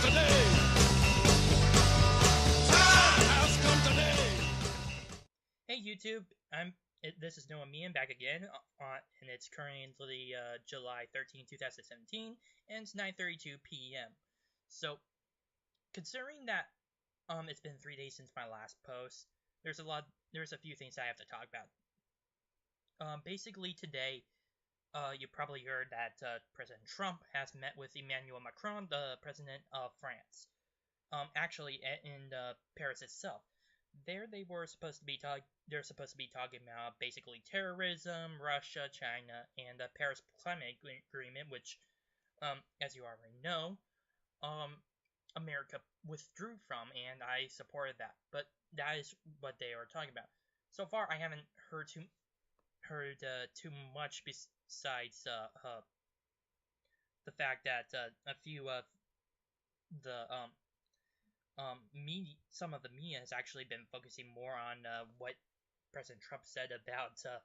Hey YouTube, this is Noah Mian back again, and it's currently July 13, 2017, and it's 9:32 p.m. So, considering that it's been 3 days since my last post, there's a few things I have to talk about. Basically today, you probably heard that President Trump has met with Emmanuel Macron, the president of France. Actually in Paris itself. There they were supposed to be they're supposed to be talking about basically terrorism, Russia, China, and the Paris Climate Agreement, which, as you already know, America withdrew from, and I supported that. But that is what they are talking about. So far, I haven't heard too much besides the fact that a few of the some of the media has actually been focusing more on what President Trump said about the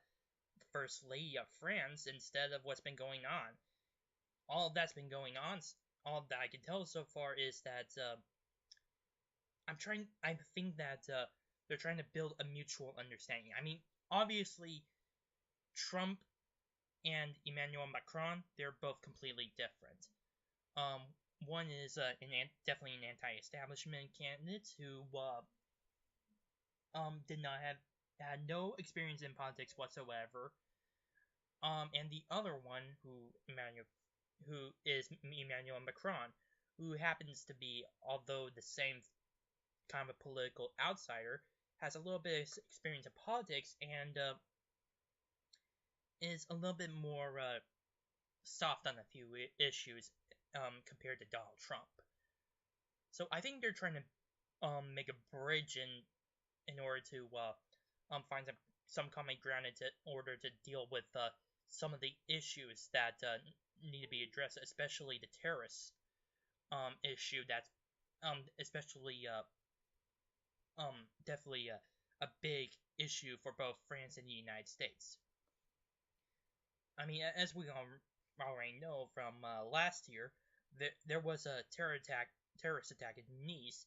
First Lady of France instead of what's been going on. All that's been going on, all that I can tell so far is that I think that they're trying to build a mutual understanding. I mean, obviously, Trump and Emmanuel Macron, they're both completely different. One is definitely an anti-establishment candidate who had no experience in politics whatsoever. And the other one who is Emmanuel Macron, who happens to be, although the same kind of a political outsider, has a little bit of experience in politics and is a little bit more soft on a few issues compared to Donald Trump. So I think they're trying to make a bridge in order to find some common ground in order to deal with some of the issues that need to be addressed, especially the terrorist issue. That's especially definitely a big issue for both France and the United States. I mean, as we already know from last year, there was a terrorist attack in Nice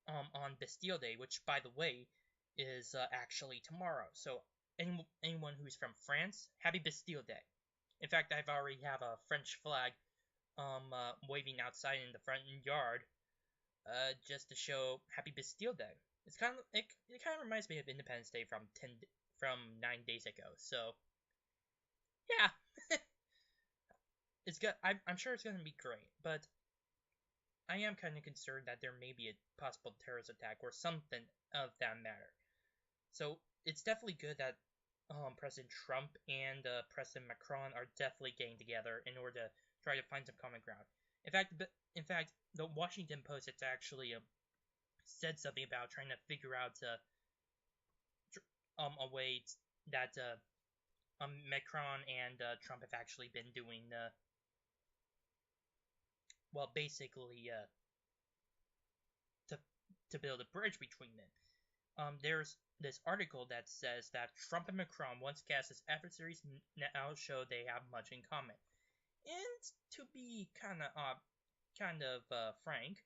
on Bastille Day, which, by the way, is actually tomorrow. So anyone who's from France, happy Bastille Day. In fact, I've already have a French flag waving outside in the front yard just to show happy Bastille Day. It kind of reminds me of Independence Day from 9 days ago. So yeah, it's good. I'm sure it's gonna be great, but I am kind of concerned that there may be a possible terrorist attack or something of that matter. So it's definitely good that President Trump and President Macron are definitely getting together in order to try to find some common ground. In fact, the Washington Post has actually said something about trying to figure out a way that Macron and Trump have actually been doing. Well, basically, to build a bridge between them. There's this article that says that Trump and Macron, once cast as adversaries, now show they have much in common. And to be kind of frank,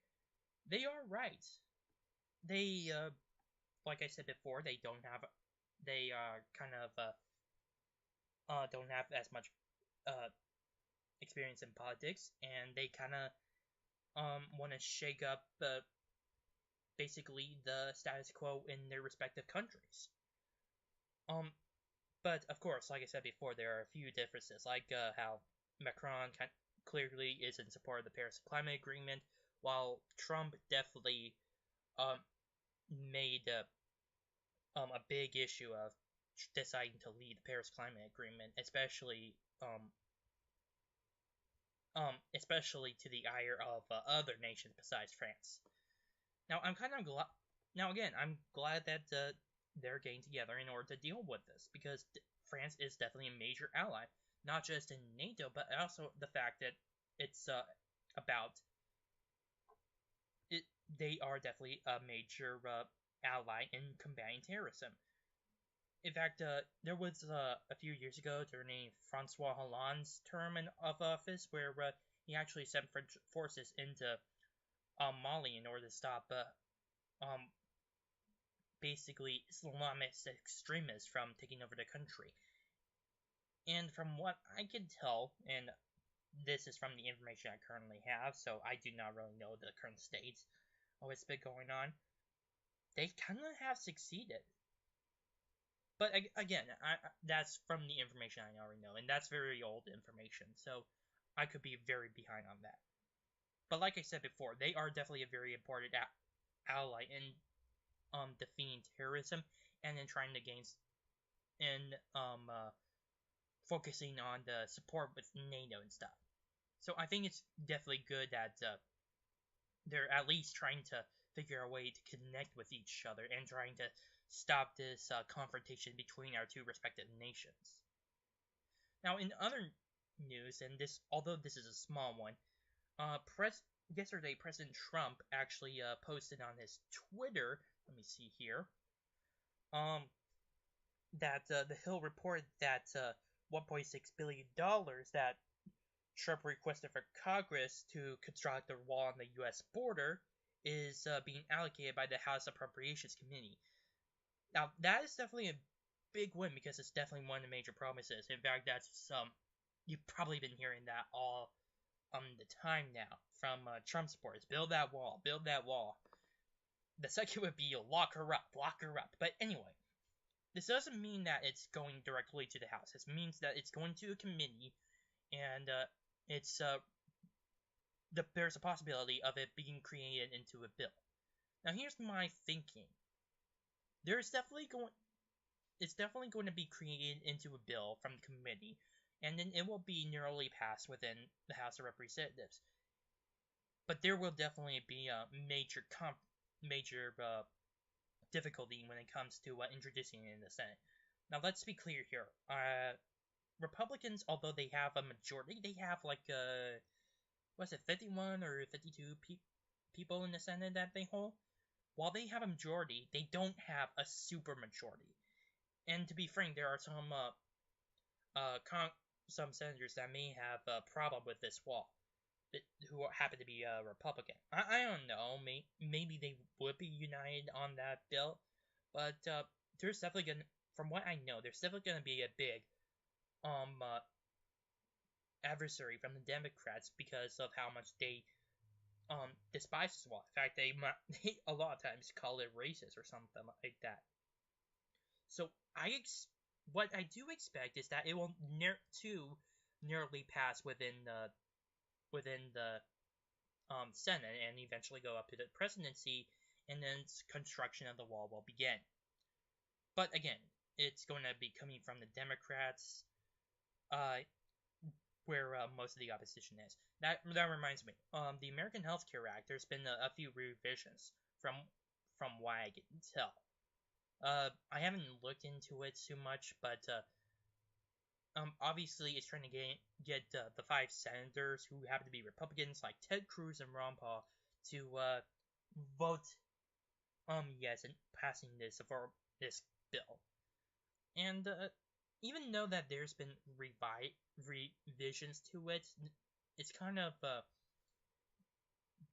they are right. They, like I said before, they don't have as much experience in politics, and they kind of want to shake up basically the status quo in their respective countries. But of course, like I said before, there are a few differences, like how Macron clearly is in support of the Paris Climate Agreement, while Trump definitely made a big issue of deciding to lead the Paris Climate Agreement, especially to the ire of other nations besides France. Now, I'm glad that they're getting together in order to deal with this, because France is definitely a major ally, not just in NATO, but also the fact that it's about it. They are definitely a major ally in combating terrorism. In fact, there was a few years ago during Francois Hollande's term of office where he actually sent French forces into Mali in order to stop basically Islamist extremists from taking over the country. And from what I can tell, and this is from the information I currently have, so I do not really know the current state of what's been going on, they kind of have succeeded. But again, that's from the information I already know, and that's very old information, so I could be very behind on that. But like I said before, they are definitely a very important ally in defeating terrorism and in trying to gain and focusing on the support with NATO and stuff. So I think it's definitely good that they're at least trying to figure a way to connect with each other and trying to stop this confrontation between our two respective nations. Now, in other news, and this, although this is a small one, yesterday President Trump actually posted on his Twitter. Let me see here. That the Hill reported that $1.6 billion that Trump requested for Congress to construct a wall on the U.S. border is being allocated by the House Appropriations Committee. Now, that is definitely a big win because it's definitely one of the major promises. In fact, that's you've probably been hearing that all the time now from Trump supporters. Build that wall, build that wall. The second would be lock her up, lock her up. But anyway, this doesn't mean that it's going directly to the House. It means that it's going to a committee, and there's a possibility of it being created into a bill. Now, here's my thinking. It's definitely going to be created into a bill from the committee, and then it will be narrowly passed within the House of Representatives. But there will definitely be a major difficulty when it comes to introducing it in the Senate. Now, let's be clear here. Republicans, although they have a majority, they have 51 or 52 people in the Senate that they hold. While they have a majority, they don't have a super majority. And to be frank, there are some senators that may have a problem with this wall, who happen to be Republican. I don't know. Maybe they would be united on that bill, but there's definitely from what I know, there's definitely gonna be a big adversary from the Democrats because of how much they despise this wall. In fact, they a lot of times call it racist or something like that. So what I do expect is that it will narrowly pass within the Senate and eventually go up to the presidency, and then construction of the wall will begin. But again, it's going to be coming from the Democrats, where most of the opposition is. That reminds me, the American Health Care Act. There's been a few revisions from what I can tell. I haven't looked into it too much, but obviously it's trying to get the 5 senators who happen to be Republicans, like Ted Cruz and Ron Paul, to vote yes in passing this bill. And even though that there's been revisions to it, it's kind of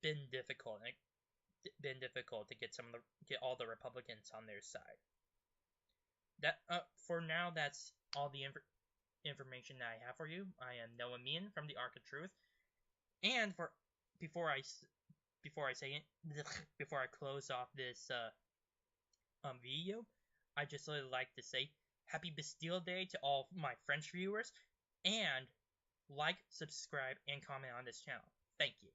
been difficult. To get all the Republicans on their side. That for now, that's all the information that I have for you. I am Noah Meehan from the Arc of Truth, and before I close off this video, I just really like to say Happy Bastille Day to all my French viewers, and like, subscribe, and comment on this channel. Thank you.